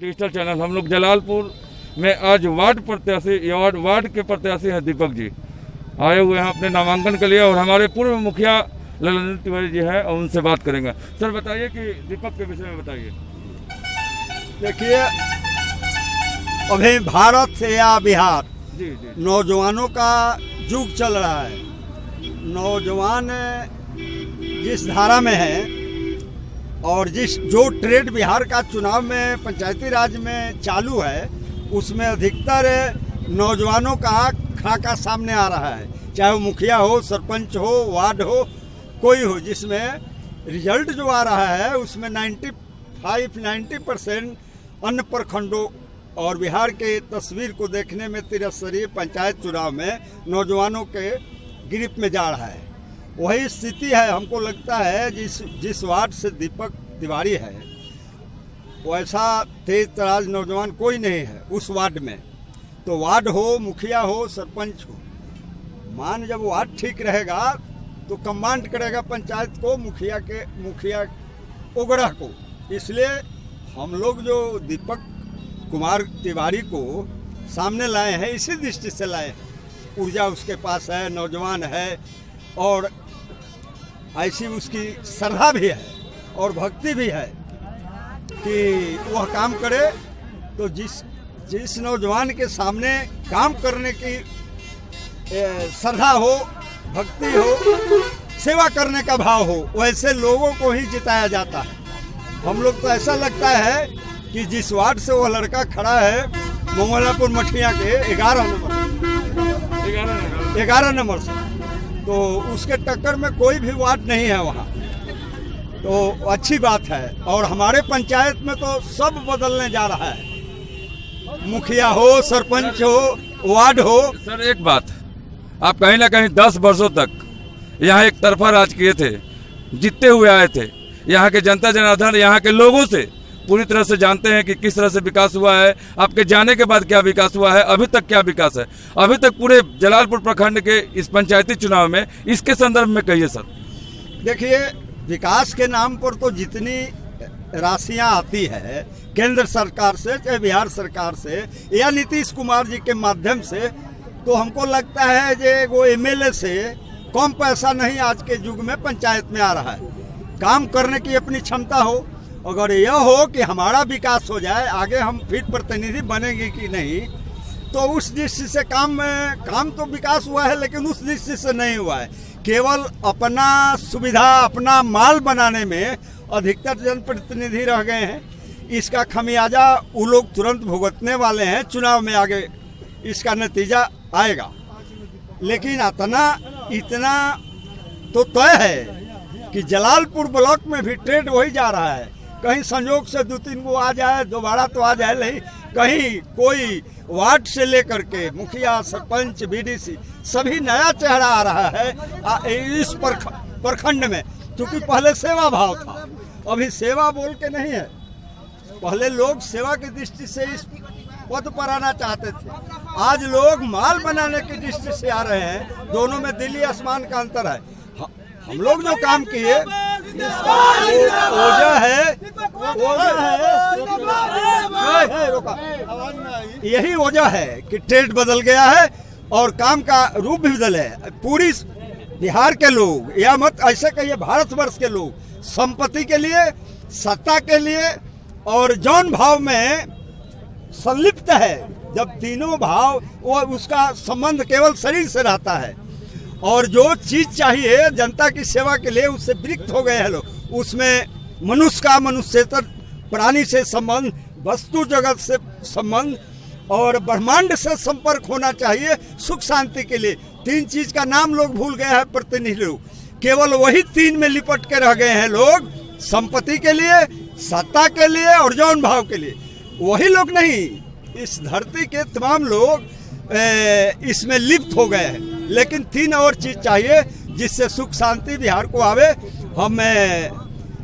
Digital channel. हम लोग जलालपुर में आज वार्ड के प्रत्याशी हैं दीपक जी, आए हुए हैं अपने नामांकन के लिए, और हमारे पूर्व मुखिया ललित तिवारी जी हैं और उनसे बात करेंगे। सर बताइए कि दीपक के विषय में बताइए। देखिए, अभी भारत या बिहार जी। नौजवानों का युग चल रहा है। नौजवान जिस धारा में है और जो ट्रेड बिहार का चुनाव में पंचायती राज में चालू है, उसमें अधिकतर नौजवानों का खाका सामने आ रहा है, चाहे वो मुखिया हो, सरपंच हो, वार्ड हो, कोई हो, जिसमें रिजल्ट जो आ रहा है उसमें 90% अन्य प्रखंडों और बिहार के तस्वीर को देखने में त्रिस्तरीय पंचायत चुनाव में नौजवानों के गिरफ्त में जा रहा है। वही स्थिति है। हमको लगता है जिस वार्ड से दीपक तिवारी है, वैसा तेज तराज नौजवान कोई नहीं है उस वार्ड में। तो वार्ड हो, मुखिया हो, सरपंच हो, जब वार्ड ठीक रहेगा तो कमांड करेगा पंचायत को, मुखिया उगरह को। इसलिए हम लोग जो दीपक कुमार तिवारी को सामने लाए हैं, इसी दृष्टि से लाए हैं। ऊर्जा उसके पास है, नौजवान है, और ऐसी उसकी श्रद्धा भी है और भक्ति भी है कि वह काम करे। तो जिस नौजवान के सामने काम करने की श्रद्धा हो, भक्ति हो, सेवा करने का भाव हो, वैसे लोगों को ही जिताया जाता है। हम लोग तो ऐसा लगता है कि जिस वार्ड से वह लड़का खड़ा है, मोंगलापुर मठिया के 11 नंबर से, तो उसके टक्कर में कोई भी वार्ड नहीं है वहाँ। तो अच्छी बात है। और हमारे पंचायत में तो सब बदलने जा रहा है, मुखिया हो, सरपंच हो, वार्ड हो। सर एक बात, आप कहीं ना कहीं 10 वर्षों तक यहाँ एक तरफा राज किए थे, जीतते हुए आए थे। यहाँ के जनता जनार्दन यहाँ के लोगों से पूरी तरह से जानते हैं कि किस तरह से विकास हुआ है। आपके जाने के बाद क्या विकास हुआ है, अभी तक क्या विकास है, अभी तक पूरे जलालपुर प्रखंड के इस पंचायती चुनाव में, इसके संदर्भ में कहिए सर। देखिए, विकास के नाम पर तो जितनी राशियां आती है केंद्र सरकार से, चाहे बिहार सरकार से या नीतीश कुमार जी के माध्यम से, तो हमको लगता है कि वो एमएलए से कम पैसा नहीं आज के युग में पंचायत में आ रहा है। काम करने की अपनी क्षमता हो, अगर यह हो कि हमारा विकास हो जाए, आगे हम फिर प्रतिनिधि बनेंगे कि नहीं, तो उस दृष्टि से काम तो विकास हुआ है, लेकिन उस दृष्टि से नहीं हुआ है। केवल अपना सुविधा, अपना माल बनाने में अधिकतर जनप्रतिनिधि रह गए हैं। इसका खमियाजा वो लोग तुरंत भुगतने वाले हैं। चुनाव में आगे इसका नतीजा आएगा। लेकिन इतना तो तय है कि जलालपुर ब्लॉक में भी ट्रेड वही जा रहा है। कहीं संयोग से 2-3 गो आ जाए, दोबारा तो आ जाए नहीं, कहीं कोई वार्ड से लेकर के मुखिया, सरपंच, बीडीसी सभी नया चेहरा आ रहा है इस प्रखंड में। क्योंकि पहले सेवा भाव था, अभी सेवा बोल के नहीं है। पहले लोग सेवा की दृष्टि से इस पद पर आना चाहते थे, आज लोग माल बनाने की दृष्टि से आ रहे हैं। दोनों में दिल्ली आसमान का अंतर है। हम लोग जो काम किए, यही वजह है कि ट्रेड बदल गया है और काम का रूप भी बदले है। पूरी बिहार के लोग, या मत ऐसे कहिए भारतवर्ष के लोग, संपत्ति के लिए, सत्ता के लिए और जौन भाव में संलिप्त है। जब तीनों भाव, वो उसका संबंध केवल शरीर से रहता है, और जो चीज चाहिए जनता की सेवा के लिए, उससे विरक्त हो गए हैं लोग। उसमें मनुष्य का, मनुष्यतर प्राणी से संबंध, वस्तु जगत से संबंध और ब्रह्मांड से संपर्क होना चाहिए सुख शांति के लिए। 3 चीज का नाम लोग भूल गए हैं प्रतिनिधि लोग, केवल वही 3 में लिपट के रह गए हैं लोग, संपत्ति के लिए, सत्ता के लिए और जौन भाव के लिए। वही लोग नहीं, इस धरती के तमाम लोग इसमें लिप्त हो गए हैं। लेकिन 3 और चीज चाहिए जिससे सुख शांति बिहार को आवे। हम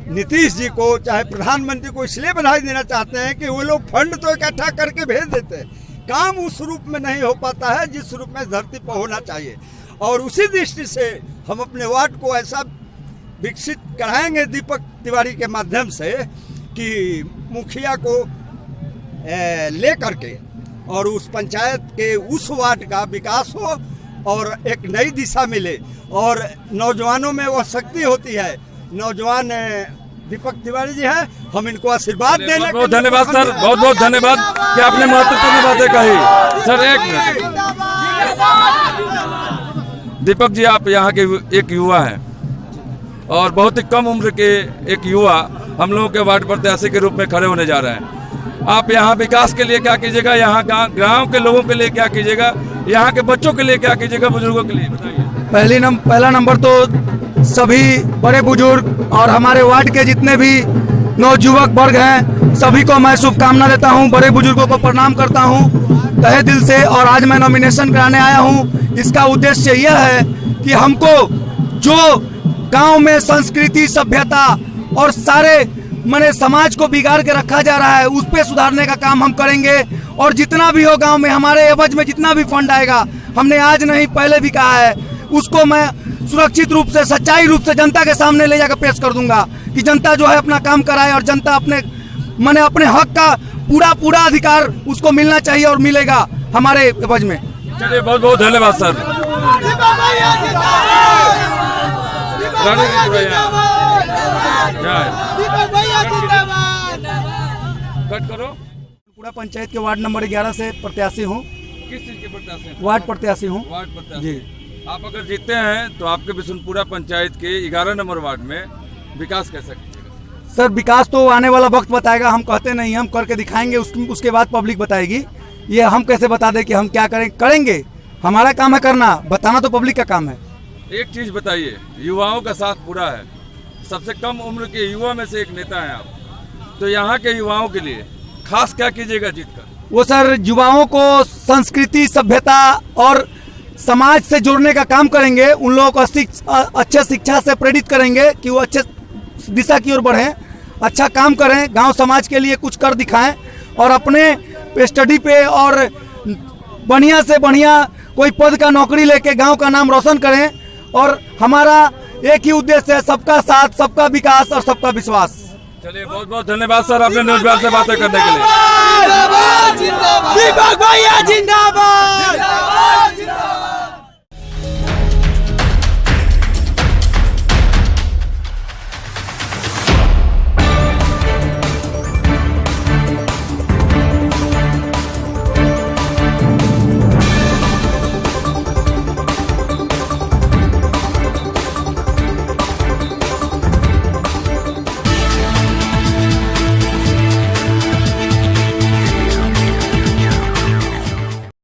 नीतीश जी को, चाहे प्रधानमंत्री को, इसलिए बधाई देना चाहते हैं कि वो लोग फंड तो इकट्ठा करके भेज देते हैं, काम उस रूप में नहीं हो पाता है जिस रूप में धरती पर होना चाहिए। और उसी दृष्टि से हम अपने वार्ड को ऐसा विकसित कराएंगे दीपक तिवारी के माध्यम से कि मुखिया को ले करके और उस पंचायत के उस वार्ड का विकास हो और एक नई दिशा मिले और नौजवानों में वह शक्ति होती है। नौजवान दीपक तिवारी जी है, हम इनको आशीर्वाद देने बहुत बहुत धन्यवाद सर, बहुत बहुत धन्यवाद कि आपने महत्वपूर्ण बातें कही। सर एक मिनट, दीपक जी आप यहाँ के एक युवा हैं और बहुत ही कम उम्र के एक युवा हम लोगों के वार्ड प्रत्याशी के रूप में खड़े होने जा रहे हैं। आप यहाँ विकास के लिए क्या कीजिएगा, यहाँ गांव के लोगों के लिए क्या कीजिएगा, यहाँ के बच्चों के लिए क्या कीजिएगा, बुजुर्गों के लिए बताइए। पहला नंबर तो सभी बड़े बुजुर्ग और हमारे वार्ड के जितने भी नवयुवक वर्ग हैं सभी को मैं शुभकामना देता हूं, बड़े बुजुर्गों को प्रणाम करता हूं तहे दिल से। और आज मैं नॉमिनेशन कराने आया हूं, इसका उद्देश्य यह है कि हमको जो गांव में संस्कृति सभ्यता और सारे मैंने समाज को बिगाड़ के रखा जा रहा है उस पे सुधारने का काम हम करेंगे। और जितना भी हो गांव में हमारे एवज में जितना भी फंड आएगा, हमने आज नहीं पहले भी कहा है, उसको मैं सुरक्षित रूप से सच्चाई रूप से जनता के सामने ले जाकर पेश कर दूंगा कि जनता जो है अपना काम कराए और जनता अपने हक का पूरा अधिकार उसको मिलना चाहिए और मिलेगा हमारे एवज में। चलिए बहुत बहुत धन्यवाद सर। कट करो। पूरा पंचायत के वार्ड नंबर 11 से प्रत्याशी हूँ। किस चीज के प्रत्याशी? वार्ड प्रत्याशी हूँ। वार्ड प्रत्याशी जी। आप अगर जीतते हैं तो आपके बिशुनपुरा पंचायत के 11 नंबर वार्ड में विकास कैसा कीजिएगा? सर विकास तो आने वाला वक्त बताएगा, हम कहते नहीं, हम करके दिखाएंगे, उसके बाद पब्लिक बताएगी। ये हम कैसे बता दें कि हम क्या करेंगे, हमारा काम है करना, बताना तो पब्लिक का काम है। एक चीज बताइए, युवाओं का साथ पूरा है, सबसे कम उम्र के युवा में से एक नेता हैं आप, तो यहाँ के युवाओं के लिए खास क्या कीजिएगा जीतकर? वो सर युवाओं को संस्कृति सभ्यता और समाज से जोड़ने का काम करेंगे, उन लोगों को अच्छे शिक्षा से प्रेरित करेंगे कि वो अच्छे दिशा की ओर बढ़ें, अच्छा काम करें, गांव समाज के लिए कुछ कर दिखाएं और अपने स्टडी पे और बढ़िया से बढ़िया कोई पद का नौकरी लेके गांव का नाम रोशन करें। और हमारा एक ही उद्देश्य है, सबका साथ, सबका विकास और सबका विश्वास। चलिए बहुत बहुत धन्यवाद सर आपने न्यूज़ बिहार से बातें करने के लिए। दीपक भैया जिंदाबाद।